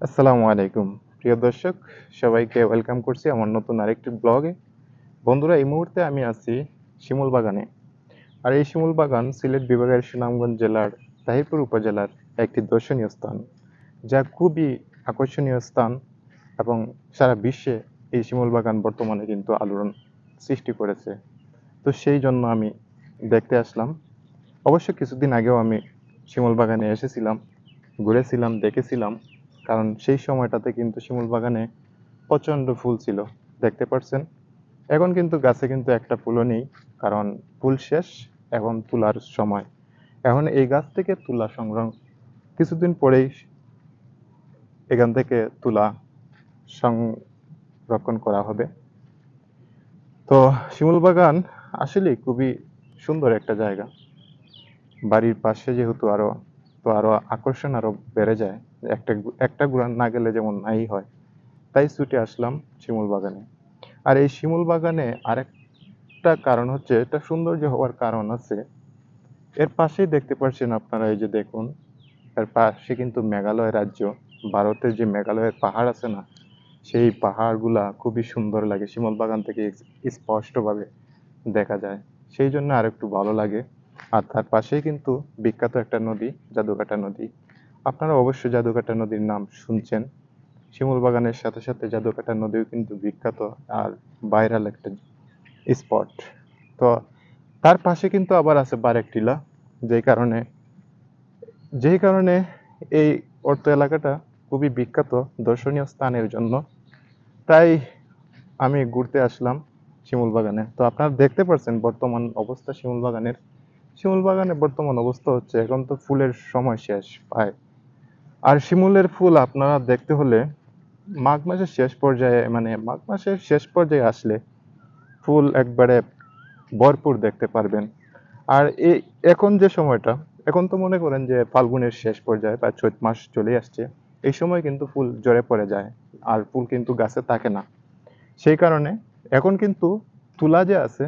আসসালামু আলাইকুম প্রিয় দর্শক, সবাইকে ওয়েলকাম করছি আমার নতুন আরেকটি ব্লগে। বন্ধুরা, এই মুহূর্তে আমি আছি শিমুল বাগানে। আর এই শিমুল বাগান সিলেট বিভাগের সুনামগঞ্জ জেলার তাহিরপুর উপজেলার একটি দর্শনীয় স্থান, যা খুবই আকর্ষণীয় স্থান এবং সারা বিশ্বে এই শিমুল বাগান বর্তমানে কিন্তু আলোড়ন সৃষ্টি করেছে। তো সেই জন্য আমি দেখতে আসলাম। অবশ্য কিছুদিন আগেও আমি শিমুল বাগানে এসেছিলাম, ঘুরেছিলাম, দেখেছিলাম। কারণ সেই সময়টাতে কিন্তু শিমুল বাগানে প্রচণ্ড ফুল ছিল, দেখতে পাচ্ছেন। এখন কিন্তু গাছে কিন্তু একটা ফুলও নেই, কারণ ফুল শেষ। এখন তুলার সময়। এখন এই গাছ থেকে তুলা সংগ্রহ কিছুদিন পরেই এখান থেকে তুলা সংরক্ষণ করা হবে। তো শিমুল বাগান আসলে খুবই সুন্দর একটা জায়গা। বাড়ির পাশে যেহেতু আরো আকর্ষণ আরো বেড়ে যায়। একটা একটা ঘোরা না গেলে যেমন নাই হয়, তাই ছুটে আসলাম শিমুল বাগানে। আর এই শিমুল বাগানে আরেকটা কারণ হচ্ছে, এটা সৌন্দর্য হওয়ার কারণ আছে। এর পাশেই দেখতে পাচ্ছেন আপনারা, এই যে দেখুন, এর পাশে কিন্তু মেঘালয় রাজ্য। ভারতের যে মেঘালয়ের পাহাড় আছে না, সেই পাহাড়গুলা খুবই সুন্দর লাগে, শিমুল বাগান থেকে স্পষ্টভাবে দেখা যায়। সেই জন্য আর একটু ভালো লাগে। আর তার পাশেই কিন্তু বিখ্যাত একটা নদী, জাদুকাটা নদী। আপনারা অবশ্যই জাদুকাটা নদীর নাম শুনছেন। শিমুল বাগানের সাথে সাথে জাদুকাটা নদীও কিন্তু বিখ্যাত আর ভাইরাল একটা স্পট। তো তার পাশে কিন্তু আবার আছে বারেক টিলা। যেই কারণে যেই কারণে এই অর্থ এলাকাটা খুবই বিখ্যাত দর্শনীয় স্থানের জন্য। তাই আমি ঘুরতে আসলাম শিমুল বাগানে। তো আপনারা দেখতে পাচ্ছেন বর্তমান অবস্থা শিমুল বাগানের। শিমুল বাগানের বর্তমান অবস্থা হচ্ছে, এখন তো ফুলের সময় শেষ প্রায়। আর শিমুলের ফুল আপনারা দেখতে হলে মাঘ মাসের শেষ পর্যায়ে, মানে মাঘ মাসের শেষ পর্যায়ে আসলে ফুল একবারে ভরপুর দেখতে পারবেন। আর এই এখন যে সময়টা, এখন তো মনে করেন যে ফাল্গুনের শেষ পর্যায়ে বা চৈত মাস চলে আসছে। এই সময় কিন্তু ফুল ঝরে পড়ে যায়, আর ফুল কিন্তু গাছে থাকে না। সেই কারণে এখন কিন্তু তুলা যে আছে,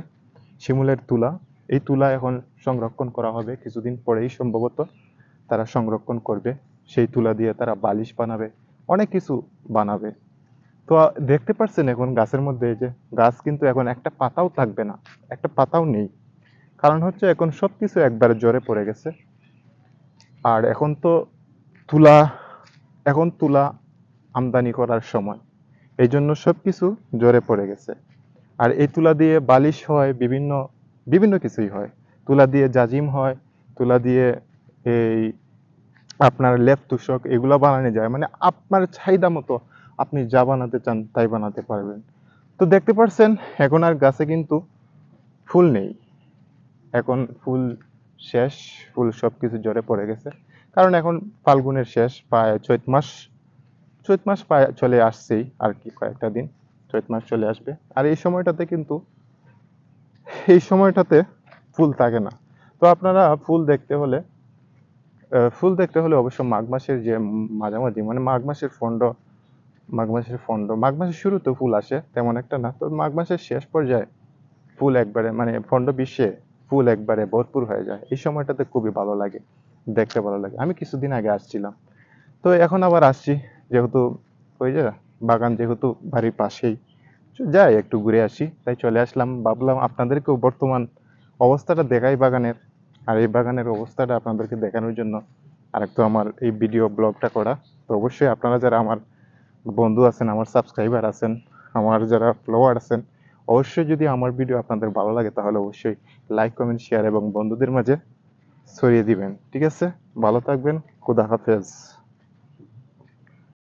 শিমুলের তুলা, এই তুলা এখন সংরক্ষণ করা হবে। কিছুদিন পরেই সম্ভবত তারা সংরক্ষণ করবে। সেই তুলা দিয়ে তারা বালিশ বানাবে, অনেক কিছু বানাবে। তো দেখতে পাচ্ছেন এখন গাছের মধ্যে, এই যে গাছ কিন্তু এখন একটা পাতাও থাকবে না, একটা পাতাও নেই। কারণ হচ্ছে এখন সবকিছু একবারে ঝরে পড়ে গেছে। আর তুলা এখন তুলা আমদানি করার সময়, এই জন্য সবকিছু ঝরে পড়ে গেছে। আর এই তুলা দিয়ে বালিশ হয়, বিভিন্ন বিভিন্ন কিছুই হয়। তুলা দিয়ে জাজিম হয়, তুলা দিয়ে এই আপনার লেপ তুষক এগুলো বানানো যায়, মানে আপনার চাহিদা মতো আপনি যা বানাতে চান তাই বানাতে পারবেন। তো দেখতে পাচ্ছেন এখন আর গাছে কিন্তু ফুল নেই। এখন ফুল শেষ, ফুল সবকিছু ঝরে পড়ে গেছে। কারণ এখন ফাল্গুনের শেষ, প্রায় চৈত মাস প্রায় চলে আসছেই, আর কি কয়েকটা দিন চৈত মাস চলে আসবে। আর এই সময়টাতে ফুল থাকে না। তো আপনারা ফুল দেখতে হলে অবশ্য মাঘ মাসের যে মাঝামাঝি, মানে মাঘ মাসের শুরুতে ফুল আসে তেমন একটা না, তো মাঘ মাসের শেষ পর্যায়ে ফুল একবারে, মানে ফন্ড বিশ্বে ফুল একবারে ভরপুর হয়ে যায়। এই সময়টাতে খুবই ভালো লাগে, দেখতে ভালো লাগে। আমি কিছুদিন আগে আসছিলাম, তো এখন আবার আসছি। যেহেতু ওই যে বাগান যেহেতু বাড়ির পাশেই, যাই একটু ঘুরে আসি, তাই চলে আসলাম। ভাবলাম আপনাদেরকেও বর্তমান অবস্থাটা দেখাই বাগানের। আর এই বাগানের অবস্থাটা আপনাদেরকে দেখানোর জন্য আরেকটু আমার এই ভিডিও ব্লগটা করা। তো অবশ্যই আপনারা যারা আমার বন্ধু আছেন, আমার সাবস্ক্রাইবার আছেন, আমার যারা ফলোয়ার আছেন, অবশ্যই যদি আমার ভিডিও আপনাদের ভালো লাগে তাহলে অবশ্যই লাইক, কমেন্ট, শেয়ার এবং বন্ধুদের মাঝে ছড়িয়ে দিবেন। ঠিক আছে, ভালো থাকবেন। খুদা হাফেজ।